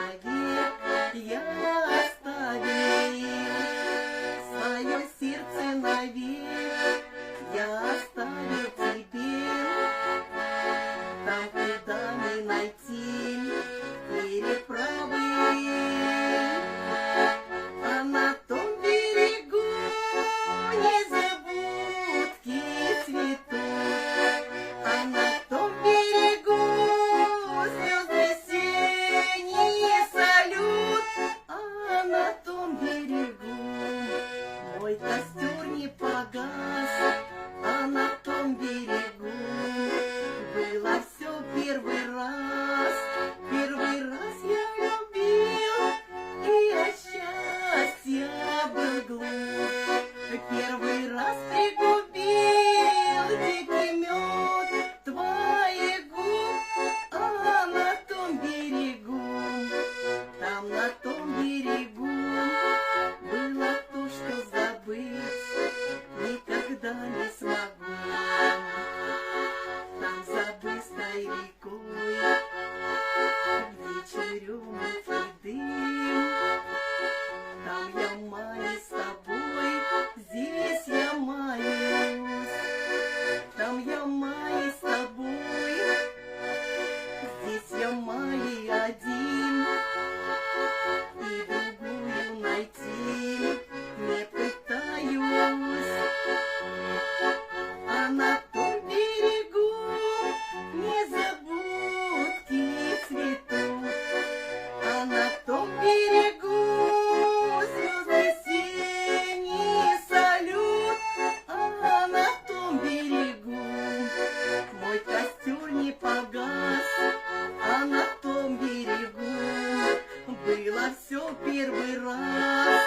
навек я оставил, свое сердце навек я оставил тебе. Там, куда не найти переправы, а на том берегу незабудки цветут, а на том берегу звезды синие салют, а на том берегу мой костер не погас, а на том берегу было все первый раз. Первый раз я любил, и от счастья был глуп. Первый раз пригубил дикий мед твоих губ, а на том берегу, там на том берегу было то, что забыть никогда не смогу. Там за быстрой рекой, где черемухи дым, там я маюсь с тобой, здесь я маюсь. Там я маюсь с тобой, здесь я маю один, и другую найти не пытаюсь. А на том берегу незабудки цветут, а на том берегу звезды синие салют, а на том берегу мой костер не погас, а на том берегу было все первый раз.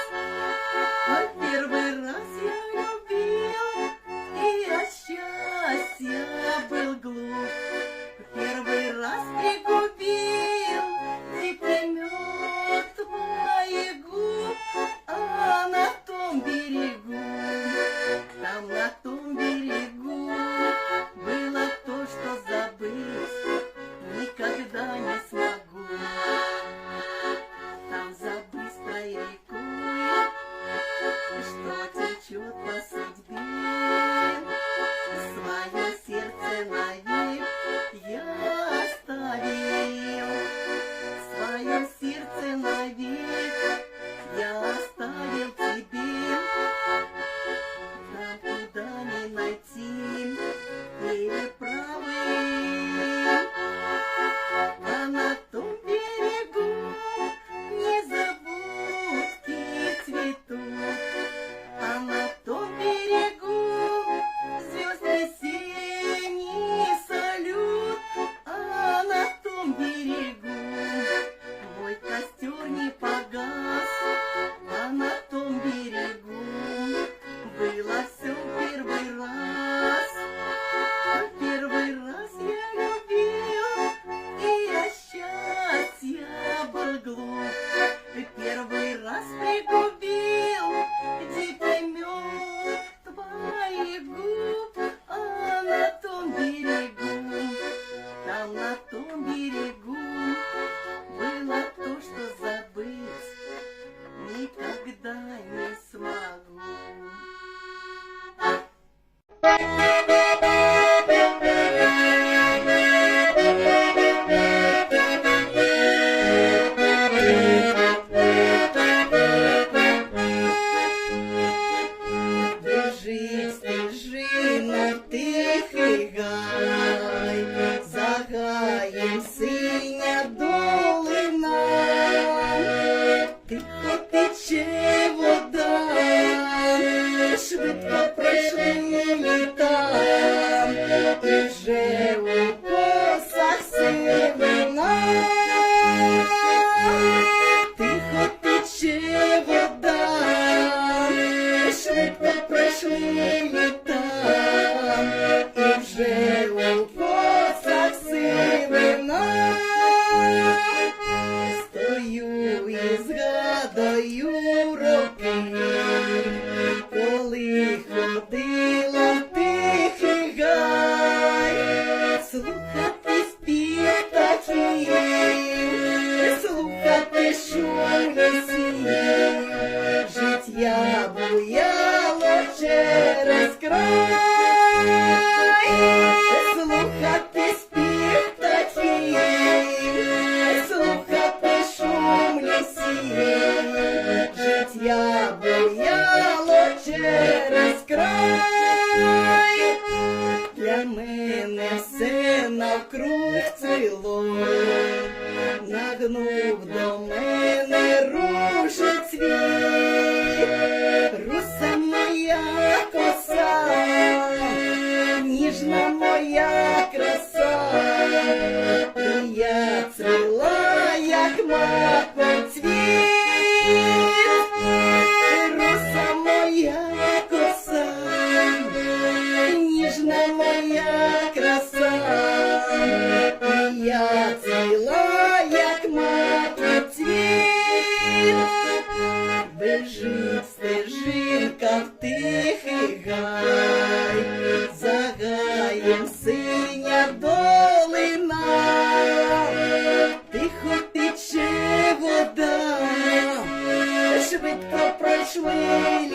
А первый раз я любил, и от счастья был глуп. Первый раз пригубил дикий мед твоих губ, а на том берегу, там на том берегу было то, что забыть никогда не смогу. Там за быстрой рекой, что течет по судьбе, свое сердце навек я оставил, свое сердце навек я оставил тебе. Там, куда не найти переправы, а на том берегу незабудки цветут, а на том берегу звезды синие салют, а на том берегу мой костер не погас, а на том берегу было все первый раз. Первый раз я любил, и от счастья был глуп. Первый раз пригубил дикий мед твоих губ, а на том берегу, там на том берегу было то, что забыть никогда не смогу. Стежи, стежина, тихий гай, за гаєм синя долина, тихо тече вода, швидко пройшли літа, і вже у косах сивина. Тихо тече вода, швидко пройшли літа, і вже у косах сивина. Стою і згадую роки, коли ходила в тихий гай, слухати спів птахів, слухати пройшли